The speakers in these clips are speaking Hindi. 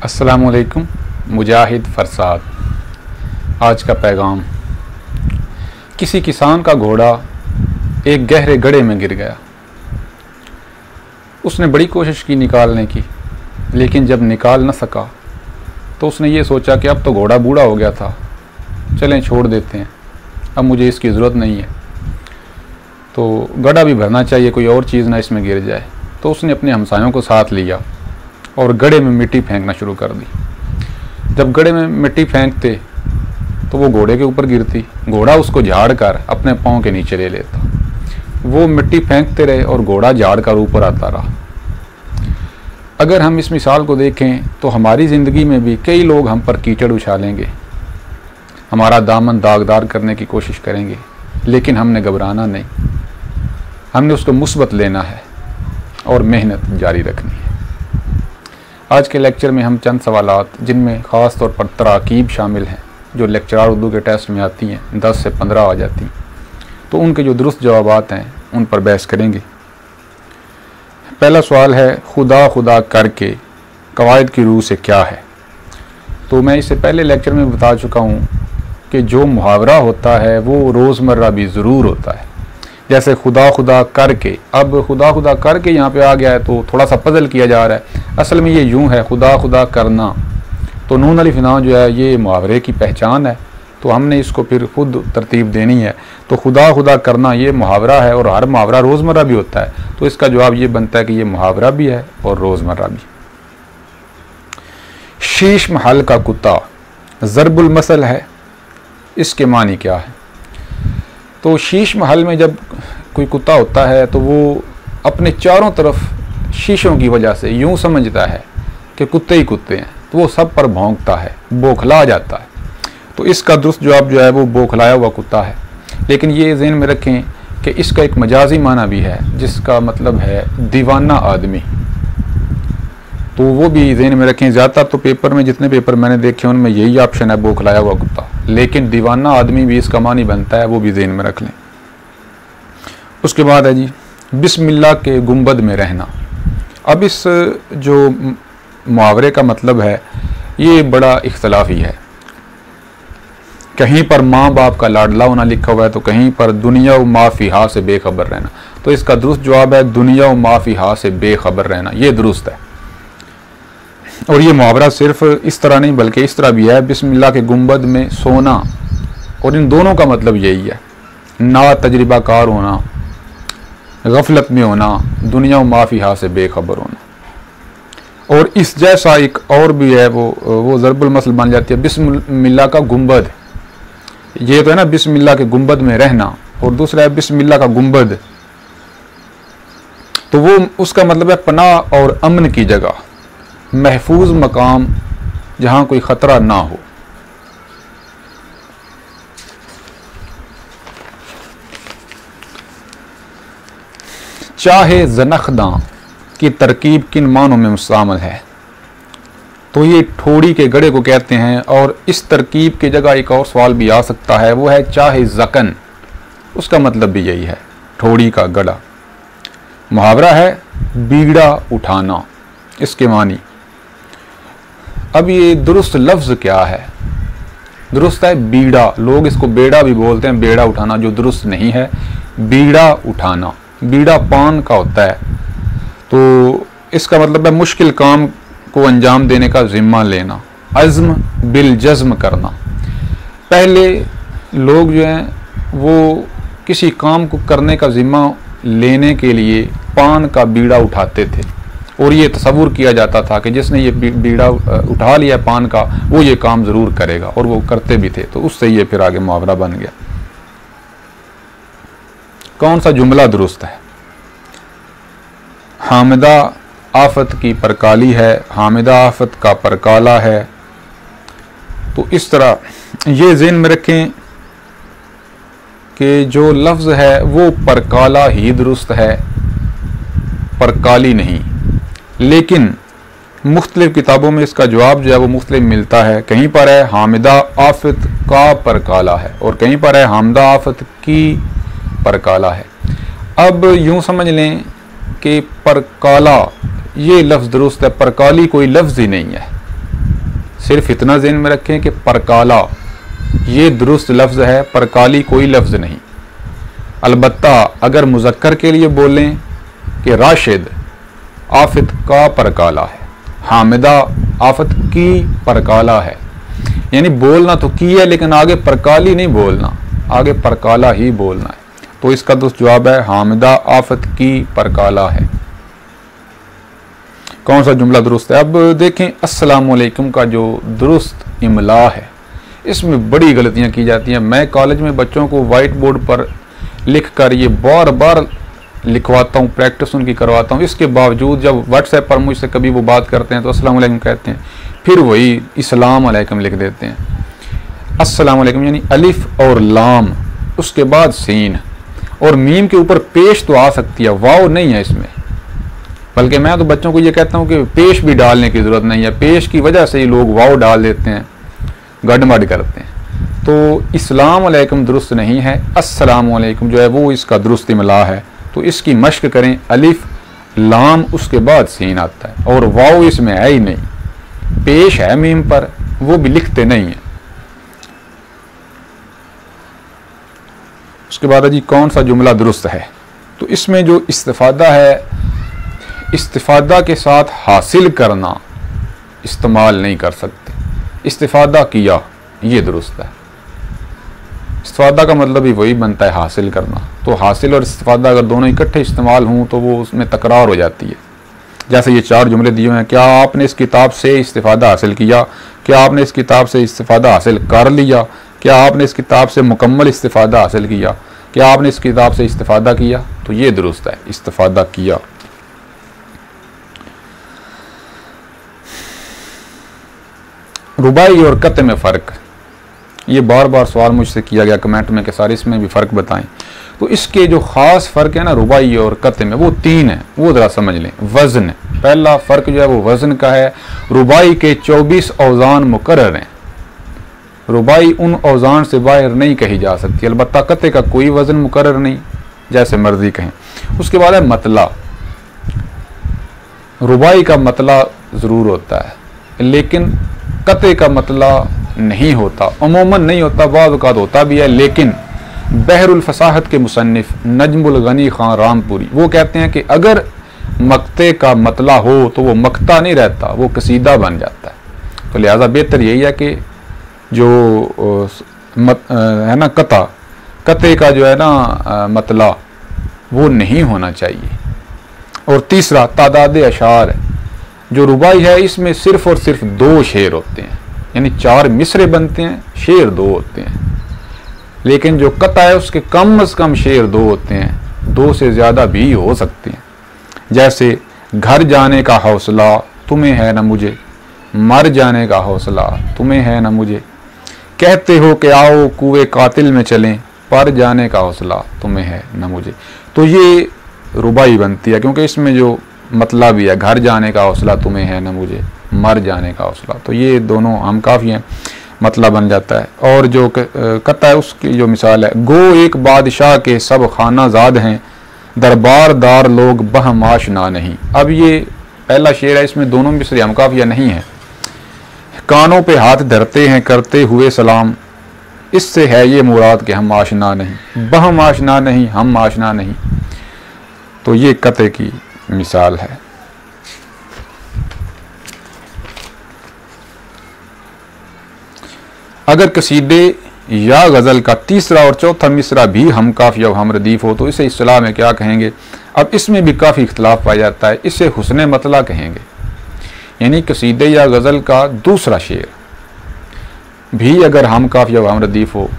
अस्सलामुअलैकुम। मुजाहिद फरसाद। आज का पैगाम। किसी किसान का घोड़ा एक गहरे गड्ढे में गिर गया। उसने बड़ी कोशिश की निकालने की, लेकिन जब निकाल न सका तो उसने ये सोचा कि अब तो घोड़ा बूढ़ा हो गया था, चलें छोड़ देते हैं, अब मुझे इसकी ज़रूरत नहीं है, तो गड्ढा भी भरना चाहिए, कोई और चीज़ ना इसमें गिर जाए। तो उसने अपने हमसायों को साथ लिया और गड्ढे में मिट्टी फेंकना शुरू कर दी। जब गड्ढे में मिट्टी फेंकते तो वो घोड़े के ऊपर गिरती, घोड़ा उसको झाड़ कर अपने पाँव के नीचे ले लेता। वो मिट्टी फेंकते रहे और घोड़ा झाड़ कर ऊपर आता रहा। अगर हम इस मिसाल को देखें तो हमारी ज़िंदगी में भी कई लोग हम पर कीचड़ उछालेंगे, हमारा दामन दागदार करने की कोशिश करेंगे, लेकिन हमने घबराना नहीं, हमने उसको मुस्बत लेना है और मेहनत जारी रखनी है। आज के लेक्चर में हम चंद सवालात, जिनमें ख़ास तौर पर तराकीब शामिल हैं, जो लेक्चरार उर्दू के टेस्ट में आती हैं, 10 से 15 आ जाती हैं, तो उनके जो दुरुस्त जवाबात हैं उन पर बहस करेंगे। पहला सवाल है, खुदा खुदा करके कवायद की रूह से क्या है। तो मैं इससे पहले लेक्चर में बता चुका हूँ कि जो मुहावरा होता है वो रोज़मर्रा भी ज़रूर होता है। जैसे खुदा खुदा करके, अब खुदा खुदा करके यहाँ पे आ गया है तो थोड़ा सा पजल किया जा रहा है। असल में ये यूँ है, खुदा खुदा करना, तो नून अलिफ ना जो है ये मुहावरे की पहचान है, तो हमने इसको फिर खुद तरतीब देनी है। तो खुदा खुदा करना ये मुहावरा है और हर मुहावरा रोज़मर्रा भी होता है, तो इसका जवाब ये बनता है कि ये मुहावरा भी है और रोज़मर्रा भी। शीश महल का कुत्ता ज़रबुल मसल है, इसके मानी क्या है। तो शीश महल में जब कोई कुत्ता होता है तो वो अपने चारों तरफ शीशों की वजह से यूँ समझता है कि कुत्ते ही कुत्ते हैं, तो वो सब पर भौंकता है, बौखला जाता है। तो इसका दुरुस्त जवाब जो है वो बौखलाया हुआ कुत्ता है। लेकिन ये ज़हन में रखें कि इसका एक मजाजी माना भी है, जिसका मतलब है दीवाना आदमी, तो वो भी ज़हन में रखें। ज़्यादातर तो पेपर में, जितने पेपर मैंने देखे उनमें यही ऑप्शन है, बौखलाया हुआ कुत्ता, लेकिन दीवाना आदमी भी इसका मानी बनता है, वो भी ज़हन में रख लें। उसके बाद है जी, बिस्मिल्लाह के गुंबद में रहना। अब इस जो मुहावरे का मतलब है ये बड़ा इख्तलाफी है। कहीं पर माँ बाप का लाडला होना लिखा हुआ है, तो कहीं पर दुनिया व माफ़िहा से बेखबर रहना। तो इसका दुरुस्त जवाब है दुनिया व माफ़िहा से बेखबर रहना, ये दुरुस्त है। और ये मुहावरा सिर्फ इस तरह नहीं बल्कि इस तरह भी है, बिस्मिल्लाह के गुंबद में सोना, और इन दोनों का मतलब यही है, ना तजर्बाकार होना, गफलत में होना, दुनिया व माफ़िहा से बेखबर होना। और इस जैसा एक और भी है, वो ज़रबुल मसल बन जाती है, बिस्मिल्लाह का गुंबद। ये तो है ना, बिस्मिल्लाह के गुंबद में रहना, और दूसरा है बिस्मिल्लाह का गुंबद, तो वो उसका मतलब है पनाह और अमन की जगह, महफूज मकाम जहाँ कोई ख़तरा ना हो। चाहे ज़नख़दां की तरकीब किन मानों में मुस्तामल है। तो ये ठोड़ी के गड़े को कहते हैं, और इस तरकीब की जगह एक और सवाल भी आ सकता है, वो है चाहे ज़कन, उसका मतलब भी यही है, ठोड़ी का गड़ा। मुहावरा है बीड़ा उठाना, इसके मानी। अब ये दुरुस्त लफ्ज़ क्या है। दुरुस्त है बीड़ा, लोग इसको बेड़ा भी बोलते हैं, बेड़ा उठाना, जो दुरुस्त नहीं है बीड़ा उठाना। बीड़ा पान का होता है, तो इसका मतलब है मुश्किल काम को अंजाम देने का ज़िम्मा लेना, अज़्म बिल जज़्म करना। पहले लोग जो हैं वो किसी काम को करने का ज़िम्मा लेने के लिए पान का बीड़ा उठाते थे, और ये तसव्वुर किया जाता था कि जिसने ये बीड़ा उठा लिया पान का, वो ये काम ज़रूर करेगा, और वो करते भी थे। तो उससे ये फिर आगे मुहावरा बन गया। कौन सा जुमला दुरुस्त है। हामिदा आफत की परकाली है, हामिदा आफत का परकाला है। तो इस तरह ये ज़हन में रखें कि जो लफ्ज़ है वो परकाला ही दुरुस्त है, परकाली नहीं। लेकिन मुख्तलिफ किताबों में इसका जवाब जो है वो मुख्तलिफ मिलता है। कहीं पर है हामिदा आफत का परकाला है, और कहीं पर है हामिदा आफत की परकाला है। अब यूँ समझ लें कि परकाला ये लफ्ज़ दुरुस्त है, परकाली कोई लफ्ज़ ही नहीं है। सिर्फ इतना ज़हन में रखें कि परकाला ये दुरुस्त लफ्ज़ है, परकाली कोई लफ्ज़ नहीं। अलबत्ता अगर मुज़क्कर के लिए बोलें कि राशिद आफत का परकाला है, हामिदा आफत की परकाला है, यानी बोलना तो की है लेकिन आगे परकाली नहीं बोलना, आगे परकाला ही बोलना है। तो इसका दुरुस्त जवाब है हामिदा आफत की परकाला है। कौन सा जुमला दुरुस्त है? अब देखें अस्सलामु अलैकुम का जो दुरुस्त इमला है, इसमें बड़ी गलतियां की जाती हैं। मैं कॉलेज में बच्चों को वाइट बोर्ड पर लिख कर ये बार बार लिखवाता हूँ, प्रैक्टिस उनकी करवाता हूँ। इसके बावजूद जब व्हाट्सएप पर मुझसे कभी वो बात करते हैं तो अस्सलाम वालेकुम कहते हैं, फिर वही इस्लाम अलैकुम लिख देते हैं। अस्सलाम वालेकुम यानी अलिफ और लाम, उसके बाद सीन और मीम के ऊपर पेश तो आ सकती है, वाव नहीं है इसमें। बल्कि मैं तो बच्चों को ये कहता हूँ कि पेश भी डालने की ज़रूरत नहीं है, पेश की वजह से ही लोग वाव डाल देते हैं, गड़मड़ करते हैं। तो इस्लाम अलैकुम दुरुस्त नहीं है, अस्सलाम अलैकुम जो है वो इसका दुरुस्त इमला है। तो इसकी मश्क करें, अलिफ लाम उसके बाद सीन आता है और वाव इसमें है ही नहीं, पेश है मीम पर, वो भी लिखते नहीं है। उसके बाद जी कौन सा जुमला दुरुस्त है? तो इसमें जो इस्तिफादा है, इस्तिफादा के साथ हासिल करना इस्तेमाल नहीं कर सकते। इस्तिफादा किया ये दुरुस्त है। इस्तिफादा का मतलब ही वही बनता है हासिल करना। तो हासिल और इस्तिफादा अगर दोनों इकट्ठे इस्तेमाल हों तो वो उसमें तकरार हो जाती है। जैसे ये 4 जुमले दिए हैं, क्या आपने इस किताब से इस्तिफादा हासिल किया, क्या आपने इस किताब से इस्तिफादा हासिल कर लिया, क्या आपने इस किताब से मुकम्मल इस्तिफादा हासिल किया, क्या आपने इस किताब से इस्तिफादा किया। तो ये दुरुस्त है, इस्तिफादा किया। रुबाई और कत में फ़र्क, ये बार बार सवाल मुझसे किया गया कमेंट में कि सर इसमें भी फ़र्क बताएं। तो इसके जो ख़ास फ़र्क है ना रुबाई और कत में, वो 3 है, वो ज़रा समझ लें। वज़न, पहला फ़र्क जो है वो वज़न का है। रुबाई के 24 औज़ान मुकर्रर हैं, रुबाई उन औज़ान से बाहर नहीं कही जा सकती। अलबत्ता कते का कोई वज़न मुकर्रर नहीं, जैसे मर्जी कहें। उसके बाद है मतला। रुबाई का मतला ज़रूर होता है लेकिन कते का मतला नहीं होता, अमूमन नहीं होता, बाद औक़ात होता भी है। लेकिन बहरुल फसाहत के मुसन्निफ नजमुल गनी खान रामपुरी वो कहते हैं कि अगर मक्ते का मतला हो तो वो मक्ता नहीं रहता, वो कसीदा बन जाता है। तो लिहाजा बेहतर यही है कि जो है ना कते का जो है ना मतला वो नहीं होना चाहिए। और तीसरा तादाद अशार, जो रुबाई है इसमें सिर्फ और सिर्फ 2 शेर होते हैं, यानी 4 मिसरे बनते हैं, शेर 2 होते हैं। लेकिन जो कता है उसके कम से कम शेर 2 होते हैं, 2 से ज़्यादा भी हो सकते हैं। जैसे घर जाने का हौसला तुम्हें है ना मुझे, मर जाने का हौसला तुम्हें है ना मुझे, कहते हो कि आओ कुएं कातिल में चलें, पर जाने का हौसला तुम्हें है ना मुझे। तो ये रुबाई बनती है क्योंकि इसमें जो मतला भी है, घर जाने का हौसला तुम्हें है ना मुझे, मर जाने का हौसला। तो ये दोनों हम काफ़ी हैं, मतला बन जाता है। और जो कता है उसकी जो मिसाल है, गो एक बादशाह के सब खाना ज़ाद हैं, दरबारदार लोग बहम आशना नहीं। अब ये पहला शेर है, इसमें दोनों मिसरे हम काफ़िया नहीं है। कानों पे हाथ धरते हैं करते हुए सलाम, इससे है ये मुराद कि हम आशना नहीं, बहम आशना नहीं, हम आशना नहीं। तो ये कते की मिसाल है। अगर कसीदे या गज़ल का तीसरा और चौथा मिसरा भी हम काफ़िया व हम रदीफ़ हो तो इसे इस्तिलाह में क्या कहेंगे? अब इसमें भी काफ़ी इख्तलाफ पाया जाता है। इसे हुस्न मतला कहेंगे, यानी कसीदे या गज़ल का दूसरा शेर भी अगर हम काफ़िया व हम रदीफ़ हो,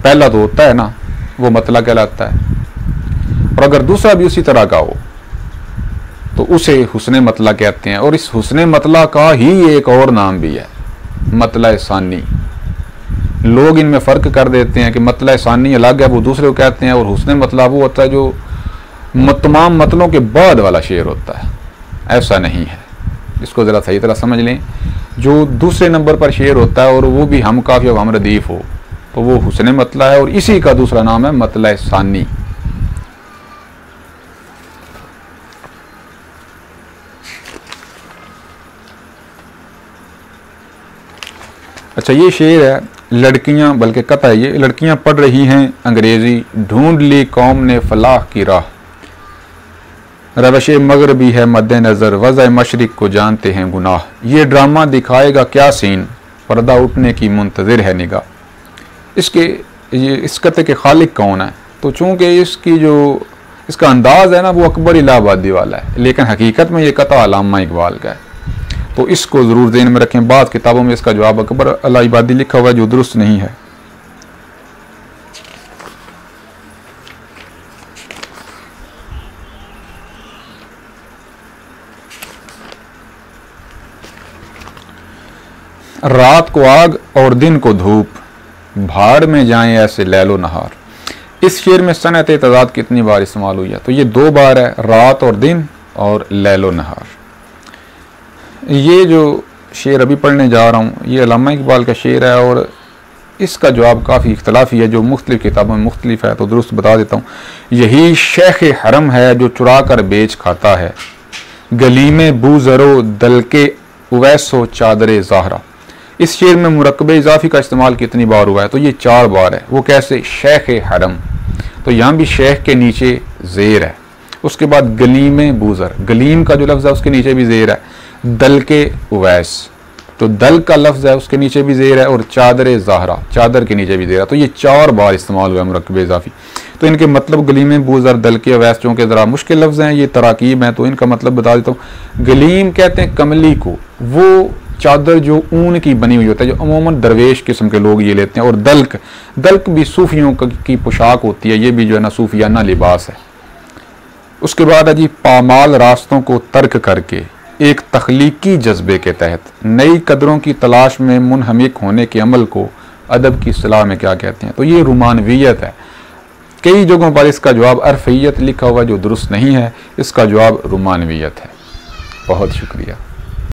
पहला तो होता है ना वो मतला कहलाता है, और अगर दूसरा भी उसी तरह का हो तो उसे हुस्न मतला कहते हैं। और इस हुस्न मतला का ही एक और नाम भी है, मतला सानी। लोग इनमें फ़र्क कर देते हैं कि मतला सानी अलग है, वो दूसरे को कहते हैं, और हुस्न मतला वो होता है जो तमाम मतलों के बाद वाला शेर होता है। ऐसा नहीं है, इसको ज़रा सही तरह समझ लें। जो दूसरे नंबर पर शेर होता है और वो भी हम काफ़िया व हम रदीफ़ हो तो वो हुस्न मतला है, और इसी का दूसरा नाम है मतला सानी। अच्छा, ये शेर है, लड़कियां, बल्कि कथा है ये, लड़कियां पढ़ रही हैं अंग्रेज़ी, ढूंढ ली कौम ने फलाह की राह, रवश मगरबी है मद्देनज़र, वज़ा मशरिक को जानते हैं गुनाह, ये ड्रामा दिखाएगा क्या सीन, पर्दा उठने की मुंतज़िर है निगाह। ये इस कथे के खालिक कौन है? तो चूँकि इसका अंदाज़ है ना वो अकबर इलाहाबादी वाला है, लेकिन हकीकत में ये कथा अल्लामा इकबाल का है। तो इसको ज़रूर ज़हन में रखें। बाद किताबों में इसका जवाब अकबर इलाहाबादी लिखा हुआ है, जो दुरुस्त नहीं है। रात को आग और दिन को धूप, भाड़ में जाएं ऐसे लैलो नहार। इस शेर में सनअत तज़ाद कितनी बार इस्तेमाल हुई है? तो ये 2 बार है, रात और दिन और लैलो नहार। ये जो शेर अभी पढ़ने जा रहा हूँ ये अल्लामा इकबाल का शेर है और इसका जवाब काफ़ी इख्तलाफी है, जो मुख्तलिफ़ किताबों में मुख्तलिफ है। तो दुरुस्त बता देता हूँ। यही शेख हरम है जो चुरा कर बेच खाता है, गली में बूज़रो दल के उवैसो चादर ज़ाहरा। इस शेर में मुरक्कब इजाफी का इस्तेमाल कितनी बार हुआ है? तो ये 4 बार है। वो कैसे? शेख हरम, तो यहाँ भी शेख के नीचे ज़ेर है। उसके बाद गलीम बूज़र, गलीम का जो लफ्ज़ है उसके नीचे भी ज़ेर है। दल के उवैस, तो दल का लफ्ज़ है उसके नीचे भी ज़ेर है। और चादर ज़ाहरा, चादर के नीचे भी ज़ेर है। तो ये 4 बार इस्तेमाल हुआ है मुरक्कब इजाफी। तो इनके मतलब गलीम बूज़र, दल के उवैस, चूँकि ज़रा मुश्किल लफ्ज़ हैं, ये तराकीब हैं, तो इनका मतलब बता देता हूँ। गलीम कहते हैं कमली को, वो चादर जो ऊन की बनी हुई होता है, जो अमूमन दरवेश किस्म के लोग ये लेते हैं। और दल्क भी सूफियों की पोशाक होती है, ये भी जो है ना सूफियाना लिबास है। उसके बाद है जी, पामाल रास्तों को तर्क करके एक तख्लीकी जज्बे के तहत नई कदरों की तलाश में मुनहमिक होने के अमल को अदब की इस्तिलाह में क्या कहते हैं? तो ये रुमानवियत है। कई जगहों पर इसका जवाब अरफियत लिखा हुआ, जो दुरुस्त नहीं है। इसका जवाब रुमानवियत है। बहुत शुक्रिया।